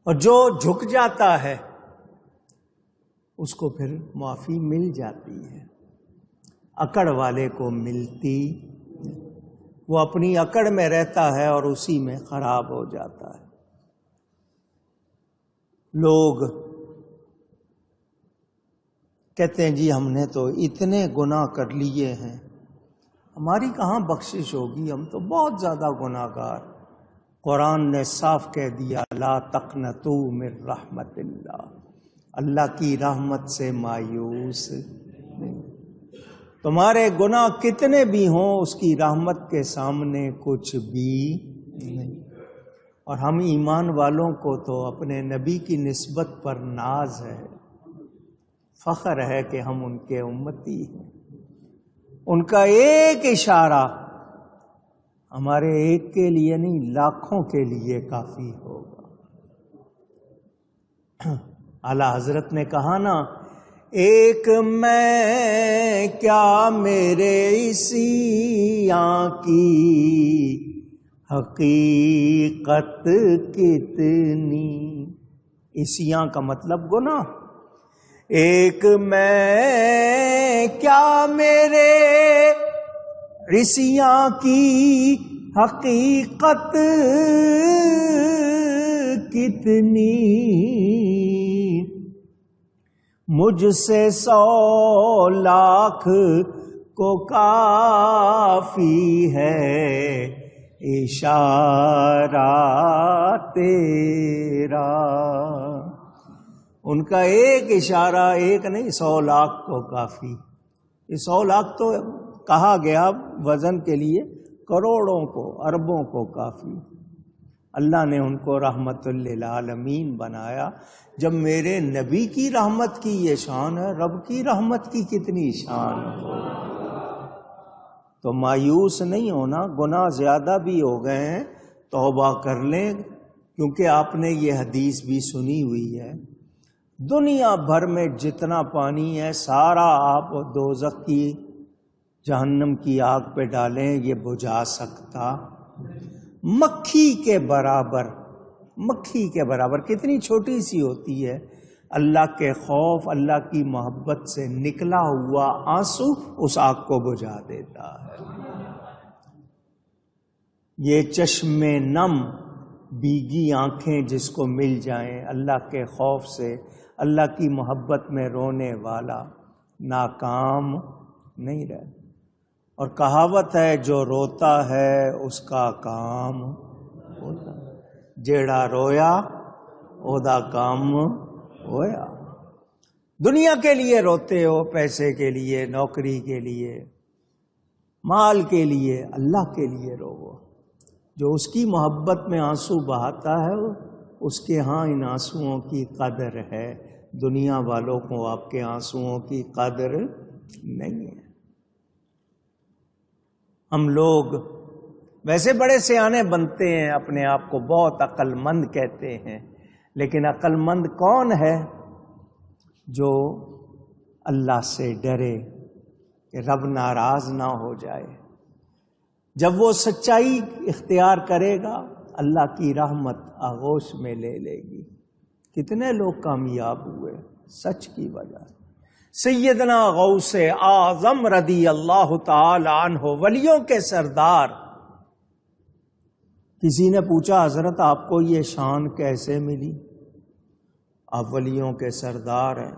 اور جو جھک جاتا ہے اس کو پھر معافی مل جاتی ہے، اکڑ والے کو ملتی، وہ اپنی اکڑ میں رہتا ہے اور اسی میں خراب ہو جاتا ہے۔ لوگ کہتے ہیں جی ہم نے تو اتنے گناہ کر لیے ہیں، ہماری کہاں بخشش ہوگی، ہم تو بہت زیادہ گناہ گار۔ قرآن نے صاف کہہ دیا لا تقنطوا من رحمت اللہ، اللہ کی رحمت سے مایوس نہیں، تمہارے گناہ کتنے بھی ہوں اس کی رحمت کے سامنے کچھ بھی نہیں۔ اور ہم ایمان والوں کو تو اپنے نبی کی نسبت پر ناز ہے، فخر ہے کہ ہم ان کے امتی ہیں۔ ان کا ایک اشارہ ہمارے ایک کے لیے نہیں، لاکھوں کے لیے کافی ہوگا۔ اعلیٰ حضرت نے کہا نا، ایک میں کیا میرے اسی آنکھ کی حقیقت کتنی، اسیاں کا مطلب گناہ، ایک میں کیا میرے رسیاں کی حقیقت کتنی، مجھ سے 100 لاکھ کو کافی ہے اشارہ تیرا۔ ان کا ایک اشارہ، ایک نہیں 100 لاکھ کو کافی۔ یہ 100 لاکھ تو کہا گیا وزن کے لیے، کروڑوں کو، اربوں کو کافی۔ اللہ نے ان کو رحمت للعالمین بنایا۔ جب میرے نبی کی رحمت کی یہ شان ہے، رب کی رحمت کی کتنی شان ہو۔ تو مایوس نہیں ہونا، گناہ زیادہ بھی ہو گئے ہیں، توبہ کر لیں، کیونکہ آپ نے یہ حدیث بھی سنی ہوئی ہے، دنیا بھر میں جتنا پانی ہے سارا آپ دوزخ کی، جہنم کی آگ پہ ڈالیں، یہ بجھا سکتا مکھی کے برابر۔ مکھی کے برابر کتنی چھوٹی سی ہوتی ہے، اللہ کے خوف، اللہ کی محبت سے نکلا ہوا آنسو اس آگ کو بجھا دیتا ہے۔ یہ چشم نم، بیگی آنکھیں جس کو مل جائیں اللہ کے خوف سے، اللہ کی محبت میں رونے والا ناکام نہیں رہے۔ اور کہاوت ہے جو روتا ہے اس کا کام ہوتا، جیڑا رویا اودا کام ہویا۔ دنیا کے لیے روتے ہو، پیسے کے لیے، نوکری کے لیے، مال کے لیے، اللہ کے لیے رو۔ جو اس کی محبت میں آنسو بہاتا ہے اس کے ہاں ان آنسوؤں کی قدر ہے، دنیا والوں کو آپ کے آنسوؤں کی قدر نہیں ہے۔ ہم لوگ ویسے بڑے سیانے بنتے ہیں، اپنے آپ کو بہت عقل مند کہتے ہیں، لیکن عقل مند کون ہے؟ جو اللہ سے ڈرے کہ رب ناراض نہ ہو جائے۔ جب وہ سچائی اختیار کرے گا اللہ کی رحمت آغوش میں لے لے گی۔ کتنے لوگ کامیاب ہوئے سچ کی وجہ سے۔ سیدنا غوث اعظم رضی اللہ تعالی عنہ، ولیوں کے سردار، کسی نے پوچھا حضرت آپ کو یہ شان کیسے ملی؟ آپ ولیوں کے سردار ہیں،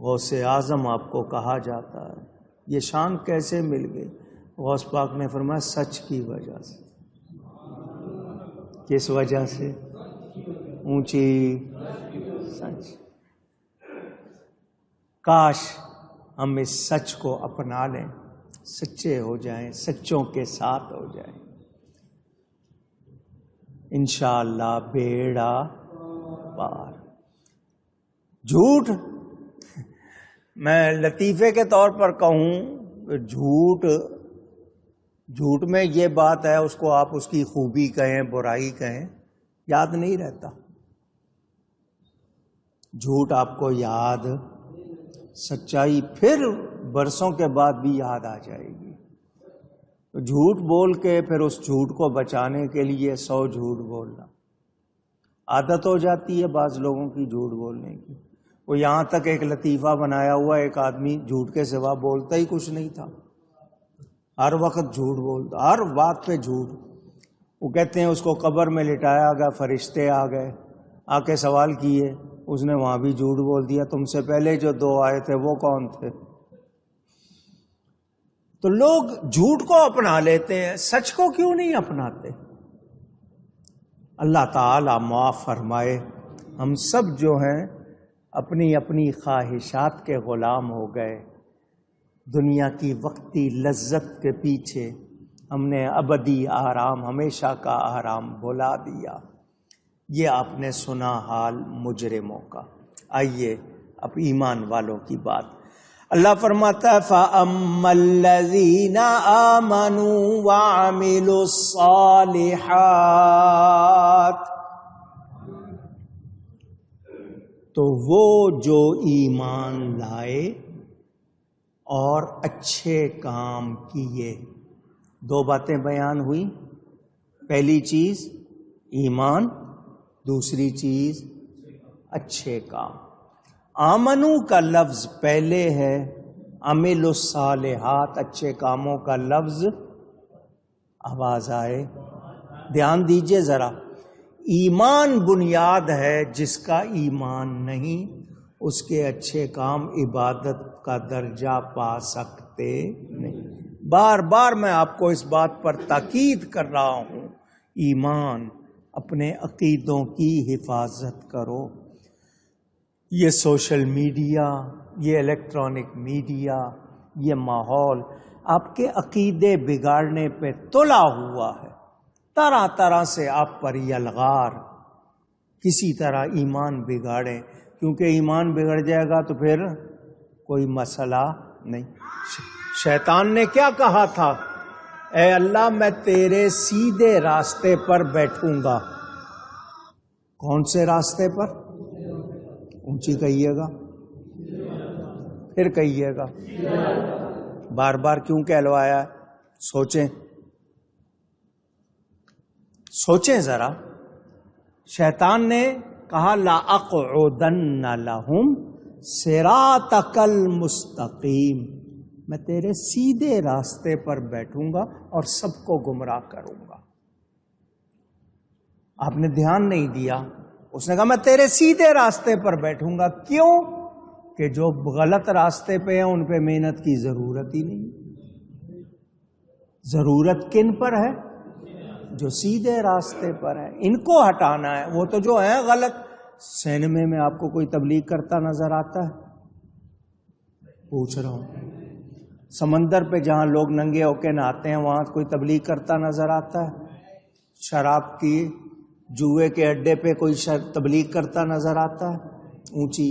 غوث اعظم آپ کو کہا جاتا ہے، یہ شان کیسے مل گئی؟ غوث پاک نے فرمایا سچ کی وجہ سے۔ کس وجہ سے؟ اونچی سچ۔ کاش ہم اس سچ کو اپنا لیں، سچے ہو جائیں، سچوں کے ساتھ ہو جائیں، انشاءاللہ بیڑا پار۔ جھوٹ، میں لطیفے کے طور پر کہوں، جھوٹ میں یہ بات ہے، اس کو آپ اس کی خوبی کہیں، برائی کہیں، یاد نہیں رہتا۔ جھوٹ آپ کو یاد، سچائی پھر برسوں کے بعد بھی یاد آ جائے گی۔ تو جھوٹ بول کے پھر اس جھوٹ کو بچانے کے لیے 100 جھوٹ بولنا، عادت ہو جاتی ہے بعض لوگوں کی جھوٹ بولنے کی. وہ یہاں تک ایک لطیفہ بنایا ہوا ایک آدمی جھوٹ کے سوا بولتا ہی کچھ نہیں تھا، ہر وقت جھوٹ بولتا، ہر بات پہ جھوٹ. وہ کہتے ہیں اس کو قبر میں لٹایا گیا، فرشتے آ گئے، آ کے سوال کیے، اس نے وہاں بھی جھوٹ بول دیا. تم سے پہلے جو 2 آئے تھے وہ کون تھے؟ تو لوگ جھوٹ کو اپنا لیتے ہیں، سچ کو کیوں نہیں اپناتے؟ اللہ تعالی معاف فرمائے. ہم سب جو ہیں اپنی اپنی خواہشات کے غلام ہو گئے. دنیا کی وقتی لذت کے پیچھے ہم نے ابدی آرام، ہمیشہ کا آرام بھلا دیا. یہ آپ نے سنا حال مجرموں کا. آئیے اب ایمان والوں کی بات. اللہ فرماتا ہے فَأَمَّا الَّذِينَ آمَنُوا وَعَمِلُوا الصَّالِحَاتِ، تو وہ جو ایمان لائے اور اچھے کام کیے. 2 باتیں بیان ہوئی. پہلی چیز ایمان، دوسری چیز اچھے کام. آمنو کا لفظ پہلے ہے، عمل الصالحات اچھے کاموں کا لفظ آواز آئے دھیان دیجئے ذرا. ایمان بنیاد ہے، جس کا ایمان نہیں اس کے اچھے کام عبادت کا درجہ پا سکتے نہیں. بار بار میں آپ کو اس بات پر تاکید کر رہا ہوں، ایمان، اپنے عقیدوں کی حفاظت کرو. یہ سوشل میڈیا، یہ الیکٹرانک میڈیا، یہ ماحول آپ کے عقیدے بگاڑنے پہ تلا ہوا ہے. طرح طرح سے آپ پر یلغار، کسی طرح ایمان بگاڑیں، کیونکہ ایمان بگڑ جائے گا تو پھر کوئی مسئلہ نہیں. شیطان نے کیا کہا تھا؟ اے اللہ میں تیرے سیدھے راستے پر بیٹھوں گا. کون سے راستے پر؟ اونچی کہیے گا، پھر کہیے گا. بار بار کیوں کہلوایا ہے؟ سوچیں سوچیں ذرا. شیطان نے کہا لَأَقْعُدَنَّ لَهُمْ صِرَاطَكَ الْمُسْتَقِيمَ، میں تیرے سیدھے راستے پر بیٹھوں گا اور سب کو گمراہ کروں گا. آپ نے دھیان نہیں دیا. اس نے کہا میں تیرے سیدھے راستے پر بیٹھوں گا. کیوں؟ کہ جو غلط راستے پہ ہیں ان پہ محنت کی ضرورت ہی نہیں. ضرورت کن پر ہے؟ جو سیدھے راستے پر ہیں، ان کو ہٹانا ہے. وہ تو جو ہیں غلط. سینمے میں آپ کو کوئی تبلیغ کرتا نظر آتا ہے؟ پوچھ رہا ہوں. سمندر پہ جہاں لوگ ننگے ہو کے نہاتے ہیں وہاں کوئی تبلیغ کرتا نظر آتا ہے؟ شراب کی جوئے کے اڈے پہ کوئی تبلیغ کرتا نظر آتا ہے؟ اونچی.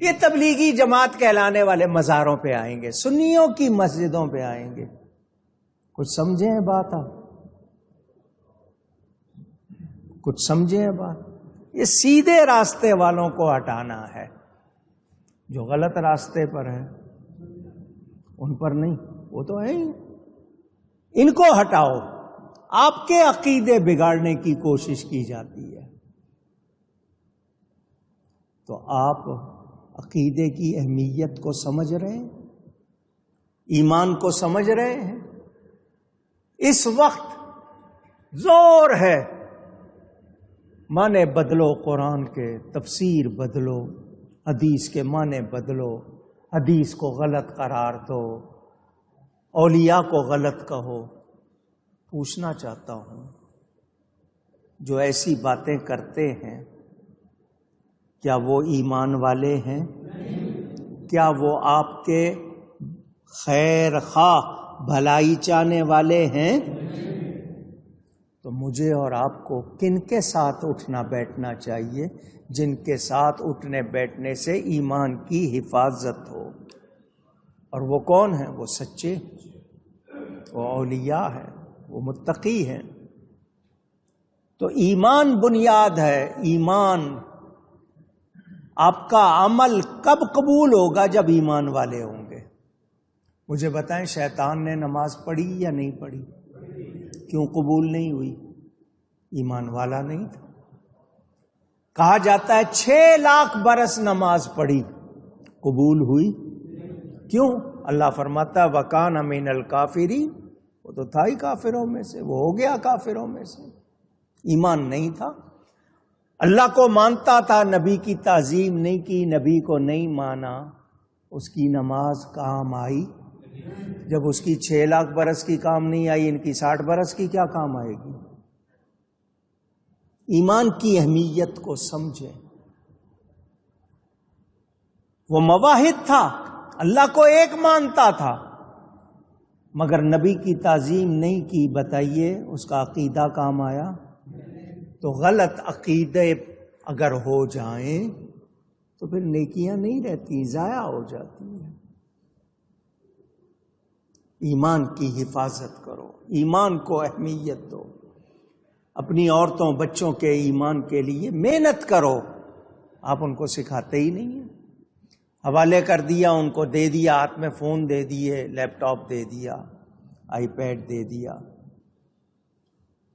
یہ تبلیغی جماعت کہلانے والے مزاروں پہ آئیں گے، سنیوں کی مسجدوں پہ آئیں گے. کچھ سمجھیں بات؟ آپ کچھ سمجھیں بات؟ یہ سیدھے راستے والوں کو ہٹانا ہے. جو غلط راستے پر ہیں ان پر نہیں، وہ تو ہے ہی. ان کو ہٹاؤ. آپ کے عقیدے بگاڑنے کی کوشش کی جاتی ہے. تو آپ عقیدے کی اہمیت کو سمجھ رہے ہیں؟ ایمان کو سمجھ رہے ہیں؟ اس وقت زور ہے معنی بدلو، قرآن کے تفسیر بدلو، حدیث کے معنی بدلو، حدیث کو غلط قرار دو، اولیاء کو غلط کہو. پوچھنا چاہتا ہوں، جو ایسی باتیں کرتے ہیں کیا وہ ایمان والے ہیں؟ کیا وہ آپ کے خیر خواہ، بھلائی چاہنے والے ہیں؟ تو مجھے اور آپ کو کن کے ساتھ اٹھنا بیٹھنا چاہیے؟ جن کے ساتھ اٹھنے بیٹھنے سے ایمان کی حفاظت ہو. اور وہ کون ہیں؟ وہ سچے، وہ اولیاء ہیں، وہ متقی ہیں. تو ایمان بنیاد ہے. ایمان، آپ کا عمل کب قبول ہوگا؟ جب ایمان والے ہوں گے. مجھے بتائیں، شیطان نے نماز پڑھی یا نہیں پڑھی؟ کیوں قبول نہیں ہوئی؟ ایمان والا نہیں تھا. کہا جاتا ہے 6 لاکھ برس نماز پڑھی، قبول ہوئی، کیوں؟ اللہ فرماتا ہے وَكَانَ مِنَ الْكَافِرِينَ، وہ تو تھا ہی کافروں میں سے، وہ ہو گیا کافروں میں سے، ایمان نہیں تھا، اللہ کو مانتا تھا، نبی کی تعظیم نہیں کی، نبی کو نہیں مانا، اس کی نماز کام آئی؟ جب اس کی 6 لاکھ برس کی کام نہیں آئی، ان کی 60 برس کی کیا کام آئے گی؟ ایمان کی اہمیت کو سمجھیں۔ وہ موحد تھا، اللہ کو ایک مانتا تھا، مگر نبی کی تعظیم نہیں کی، بتائیے اس کا عقیدہ کام آیا؟ تو غلط عقیدے اگر ہو جائیں تو پھر نیکیاں نہیں رہتی، ضائع ہو جاتی ہیں۔ ایمان کی حفاظت کرو، ایمان کو اہمیت دو، اپنی عورتوں بچوں کے ایمان کے لیے محنت کرو۔ آپ ان کو سکھاتے ہی نہیں ہیں، حوالے کر دیا، ان کو دے دیا، ہاتھ میں فون دے دیے، لیپ ٹاپ دے دیا، آئی پیڈ دے دیا،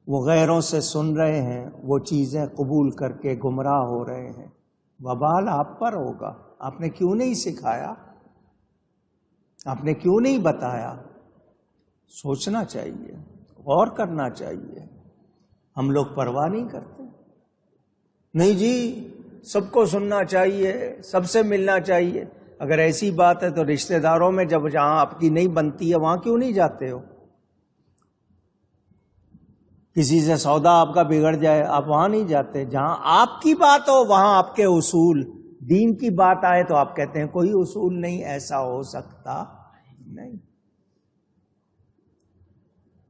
وہ غیروں سے سن رہے ہیں، وہ چیزیں قبول کر کے گمراہ ہو رہے ہیں، وبال آپ پر ہوگا۔ آپ نے کیوں نہیں سکھایا؟ آپ نے کیوں نہیں بتایا؟ سوچنا چاہیے، غور کرنا چاہیے۔ ہم لوگ پرواہ نہیں کرتے، نہیں جی سب کو سننا چاہیے، سب سے ملنا چاہیے۔ اگر ایسی بات ہے تو رشتہ داروں میں جب جہاں آپ کی نہیں بنتی ہے وہاں کیوں نہیں جاتے ہو؟ کسی سے سودا آپ کا بگڑ جائے، آپ وہاں نہیں جاتے؟ جہاں آپ کی بات ہو وہاں آپ کے اصول، دین کی بات آئے تو آپ کہتے ہیں کوئی اصول نہیں، ایسا ہو سکتا نہیں۔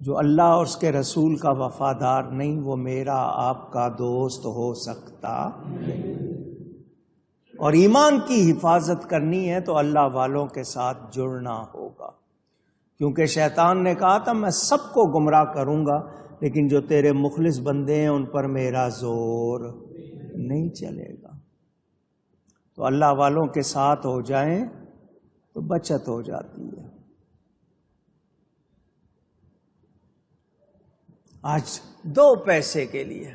جو اللہ اور اس کے رسول کا وفادار نہیں، وہ میرا آپ کا دوست ہو سکتا نہیں۔ اور ایمان کی حفاظت کرنی ہے تو اللہ والوں کے ساتھ جڑنا ہوگا، کیونکہ شیطان نے کہا تھا میں سب کو گمراہ کروں گا، لیکن جو تیرے مخلص بندے ہیں ان پر میرا زور نہیں چلے گا۔ تو اللہ والوں کے ساتھ ہو جائیں تو بچت ہو جاتی ہے۔ آج 2 پیسے کے لیے